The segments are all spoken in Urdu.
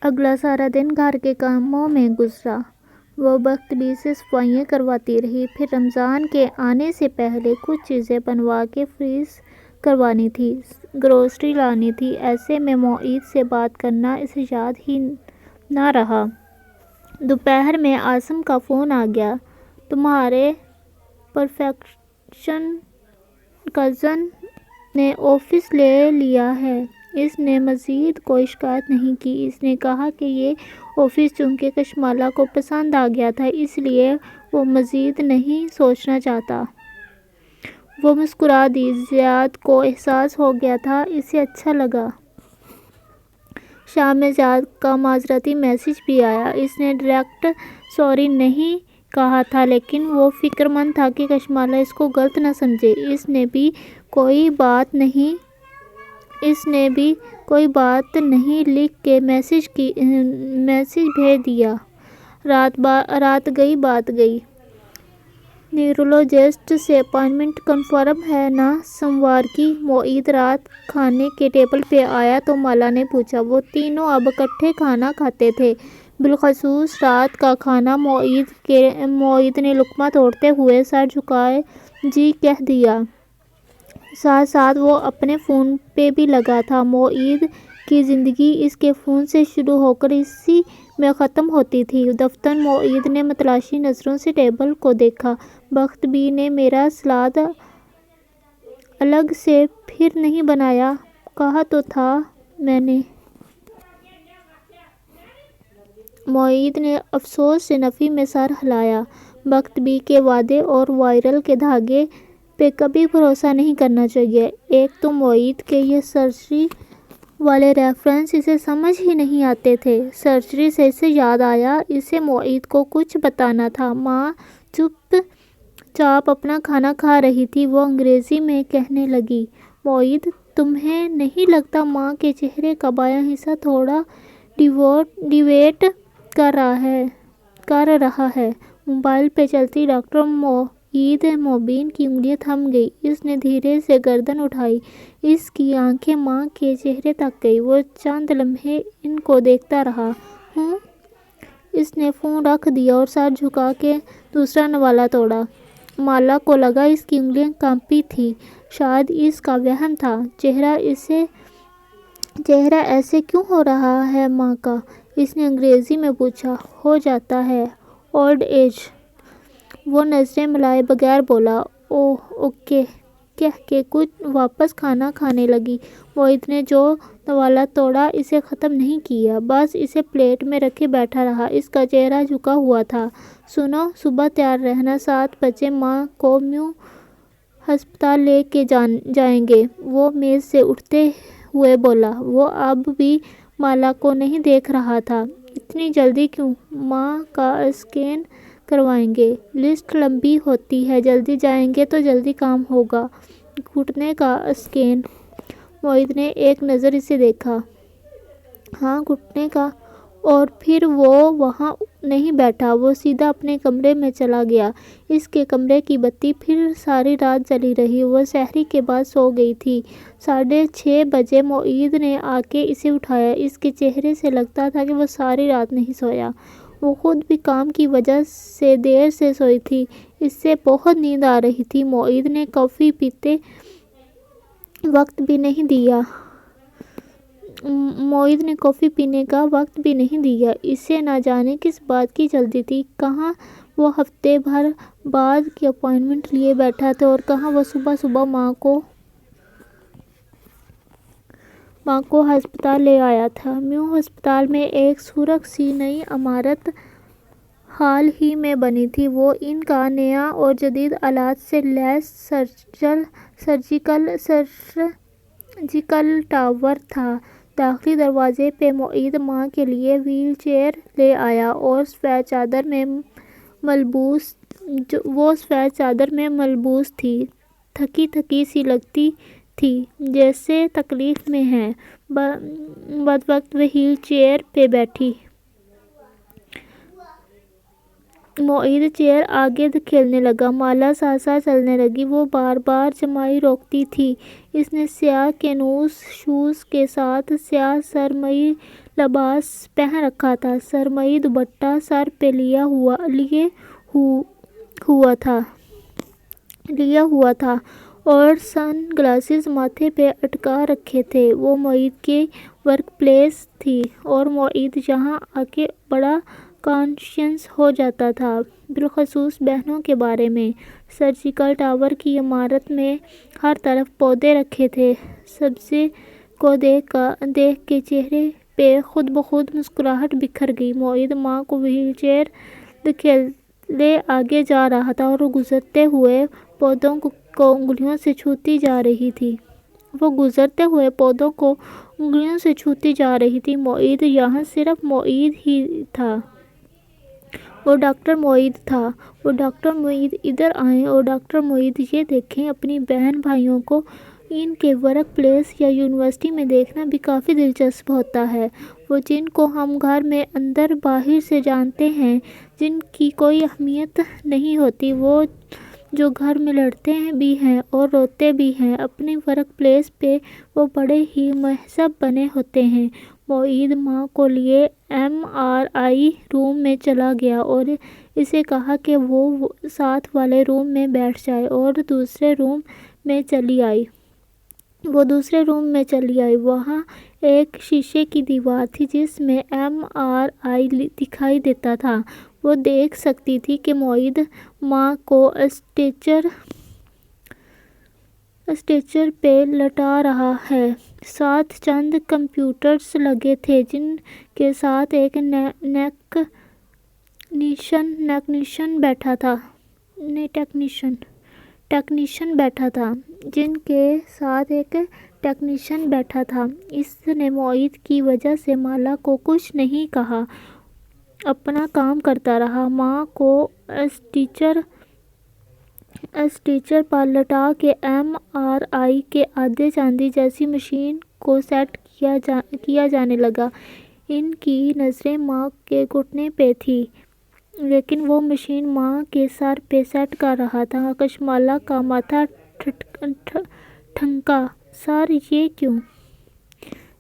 اگلا سارا دن گھر کے کاموں میں گزرا۔ وہ بخت سے صفائیاں کرواتی رہی۔ پھر رمضان کے آنے سے پہلے کچھ چیزیں بنوا کے فریز کروانی تھی، گروسری لانی تھی۔ ایسے میں معید سے بات کرنا اسے یاد ہی نہ رہا۔ دوپہر میں عاصم کا فون آ گیا۔ تمہارے پروفیسر کزن نے آفس لے لیا ہے۔ اس نے مزید کوئی شکایت نہیں کی۔ اس نے کہا کہ یہ آفس چونکہ کشمالہ کو پسند آ گیا تھا، اس لیے وہ مزید نہیں سوچنا چاہتا۔ وہ مسکرا دی۔ زیاد کو احساس ہو گیا تھا، اسے اچھا لگا۔ شام میں زیاد کا معذرتی میسج بھی آیا۔ اس نے ڈائریکٹ سوری نہیں کہا تھا، لیکن وہ فکر مند تھا کہ کشمالہ اس کو غلط نہ سمجھے۔ اس نے بھی کوئی بات نہیں لکھ کے میسج بھیج دیا۔ رات گئی بات گئی۔ نیورولوجسٹ سے اپائنٹمنٹ کنفرم ہے نا سوموار کی؟ معید رات کھانے کے ٹیبل پہ آیا تو مالا نے پوچھا۔ وہ تینوں اب اکٹھے کھانا کھاتے تھے، بالخصوص رات کا کھانا۔ معید نے لقمہ توڑتے ہوئے سر جھکائے جی کہہ دیا۔ ساتھ ساتھ وہ اپنے فون پہ بھی لگا تھا۔ معید کی زندگی اس کے فون سے شروع ہو کر اسی میں ختم ہوتی تھی۔ دفتر معید نے متلاشی نظروں سے ٹیبل کو دیکھا۔ بخت بی نے میرا سلاد الگ سے پھر نہیں بنایا، کہا تو تھا میں نے۔ معید نے افسوس سے نفی میں سر ہلایا۔ بخت بی کے وعدے اور وائرل کے دھاگے پہ کبھی بھروسہ نہیں کرنا چاہیے۔ ایک تو معید کے یہ سرجری والے ریفرنس اسے سمجھ ہی نہیں آتے تھے۔ سرجری سے اسے یاد آیا، اسے معید کو کچھ بتانا تھا۔ ماں چپ چاپ اپنا کھانا کھا رہی تھی۔ وہ انگریزی میں کہنے لگی، معید تمہیں نہیں لگتا ماں کے چہرے کا بایاں حصہ تھوڑا ڈیویٹ کر رہا ہے؟ موبائل پہ چلتی ڈاکٹر معید مبین کی انگلیاں تھم گئی۔ اس نے دھیرے سے گردن اٹھائی۔ اس کی آنکھیں ماں کے چہرے تک گئیں۔ وہ چند لمحے ان کو دیکھتا رہا۔ ہوں۔ اس نے فون رکھ دیا اور سر جھکا کے دوسرا نوالہ توڑا۔ مالا کو لگا اس کی انگلیاں کانپتی تھیں۔ شاید اس کا وہم تھا۔ چہرہ ایسے کیوں ہو رہا ہے ماں کا؟ اس نے انگریزی میں پوچھا۔ ہو جاتا ہے، اولڈ ایج۔ وہ نظریں ملائے بغیر بولا۔ اوہ اوکے کہہ کے کچھ واپس کھانا کھانے لگی۔ معید نے جو نوالہ توڑا اسے ختم نہیں کیا، بس اسے پلیٹ میں رکھے بیٹھا رہا۔ اس کا چہرہ جھکا ہوا تھا۔ سنو، صبح تیار رہنا، 7 بجے ماں کو میو ہسپتال لے کے جائیں گے۔ وہ میز سے اٹھتے ہوئے بولا۔ وہ اب بھی مالا کو نہیں دیکھ رہا تھا۔ اتنی جلدی کیوں؟ ماں کا اسکین کروائیں گے۔ لسٹ لمبی ہوتی ہے، جلدی جائیں گے تو جلدی کام ہوگا۔ گھٹنے کا اسکین؟ معید نے ایک نظر اسے دیکھا۔ ہاں گھٹنے کا۔ اور پھر وہ وہاں نہیں بیٹھا، وہ سیدھا اپنے کمرے میں چلا گیا۔ اس کے کمرے کی بتی پھر ساری رات جلی رہی۔ وہ سحری کے بعد سو گئی تھی۔ 6:30 بجے معید نے آ کے اسے اٹھایا۔ اس کے چہرے سے لگتا تھا کہ وہ ساری رات نہیں سویا۔ وہ خود بھی کام کی وجہ سے دیر سے سوئی تھی۔ اسے بہت نیند آ رہی تھی۔ معید نے کافی پینے کا وقت بھی نہیں دیا۔ اسے نہ جانے کس بات کی جلدی تھی۔ کہاں وہ ہفتے بھر بعد کی اپائنٹمنٹ لیے بیٹھا تھا اور کہاں وہ صبح ماں کو ہسپتال لے آیا تھا۔ میو ہسپتال میں ایک سرخ سی نئی عمارت حال ہی میں بنی تھی۔ وہ ان کا نیا اور جدید آلات سے لیس سرجیکل ٹاور تھا۔ داخلی دروازے پہ معید ماں کے لیے وہیل چیئر لے آیا۔ وہ سفید چادر میں ملبوس تھی، تھکی سی لگتی تھی، جیسے تکلیف میں ہے۔ بدوقت وہیل چیئر پہ بیٹھی۔ معید چیئر آگے دھکیلنے لگا۔ مالا ساتھ ساتھ چلنے لگی۔ وہ بار بار جمائی روکتی تھی۔ اس نے سیاہ کینوس شوز کے ساتھ سیاہ سرمئی لباس پہن رکھا تھا، سرمئی دوپٹہ سر پہ لیا ہوا تھا اور سن گلاسز ماتھے پہ اٹکا رکھے تھے۔ وہ معید کی ورک پلیس تھی اور معید یہاں آ کے بڑا کانشیس ہو جاتا تھا، بالخصوص بہنوں کے بارے میں۔ سرجیکل ٹاور کی عمارت میں ہر طرف پودے رکھے تھے۔ سبزے کو دیکھ کے چہرے پہ خود بخود مسکراہٹ بکھر گئی۔ معید ماں کو وہیل چیئر دھکیلے آگے جا رہا تھا اور گزرتے ہوئے پودوں کو انگلیوں سے چھوتی جا رہی تھی۔ معید یہاں صرف معید ہی تھا۔ وہ ڈاکٹر معید تھا۔ وہ ڈاکٹر معید ادھر آئیں اور ڈاکٹر معید یہ دیکھیں، اپنی بہن بھائیوں کو ان کے ورک پلیس یا یونیورسٹی میں دیکھنا بھی کافی دلچسپ ہوتا ہے۔ وہ جن کو ہم گھر میں اندر باہر سے جانتے ہیں، جن کی کوئی اہمیت نہیں ہوتی، وہ جو گھر میں لڑتے بھی ہیں اور روتے بھی ہیں، اپنی ورک پلیس پہ وہ بڑے ہی مہذب بنے ہوتے ہیں۔ معید ماں کو لیے MRI روم میں چلا گیا اور اسے کہا کہ وہ ساتھ والے روم میں بیٹھ جائے اور دوسرے روم میں چلی آئی۔ وہ دوسرے روم میں چلی آئی۔ وہاں ایک شیشے کی دیوار تھی جس میں MRI دکھائی دیتا تھا۔ وہ دیکھ سکتی تھی کہ معید ماں کو اسٹریچر پہ لٹا رہا ہے۔ ساتھ چند کمپیوٹرز لگے تھے جن کے ساتھ ایک ٹیکنیشین بیٹھا تھا۔ اس نے معید کی وجہ سے مالا کو کچھ نہیں کہا، اپنا کام کرتا رہا۔ ماں کو اسٹریچر پر لٹا کے MRI کے آدھے چاندی جیسی مشین کو سیٹ کیا جانے لگا۔ ان کی نظریں ماں کے گھٹنے پہ تھیں، لیکن وہ مشین ماں کے سر پہ سیٹ کر رہا تھا۔ کشمالا کا ماتھا ٹھنکا۔ سر یہ کیوں؟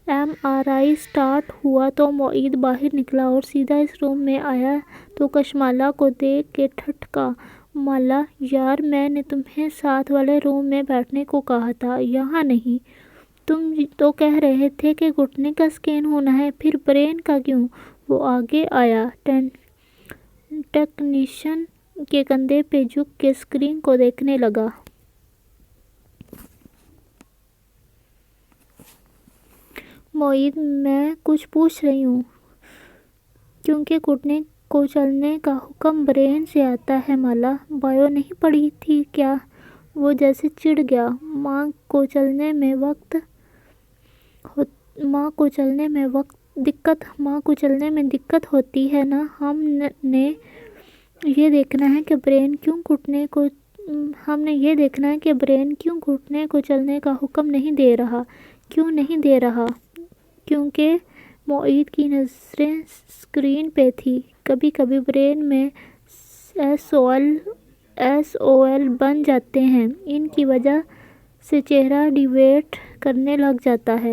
MRI سٹارٹ ہوا تو معید باہر نکلا اور سیدھا اس روم میں آیا تو کشمالا کو دیکھ کے ٹھٹکا۔ مالا، یار میں نے تمہیں ساتھ والے روم میں بیٹھنے کو کہا تھا، یہاں نہیں۔ تم تو کہہ رہے تھے کہ گھٹنے کا اسکین ہونا ہے، پھر برین کا کیوں؟ وہ آگے آیا، ٹیکنیشین کے کندھے پہ جھک کے اسکرین کو دیکھنے لگا۔ معید، میں کچھ پوچھ رہی ہوں۔ کیونکہ گھٹنے کو چلنے کا حکم برین سے آتا ہے مالا۔ بائیو نہیں پڑھی تھی کیا؟ وہ جیسے چڑ گیا۔ ماں کو چلنے میں دقت ہوتی ہے نا؟ ہم نے یہ دیکھنا ہے کہ برین کیوں گھٹنے کو چلنے کا حکم نہیں دے رہا۔ کیوں نہیں دے رہا؟ کیونکہ معید کی نظریں اسکرین پہ تھیں۔ کبھی کبھی برین میں SOL بن جاتے ہیں، ان کی وجہ سے چہرہ ڈیویٹ کرنے لگ جاتا ہے۔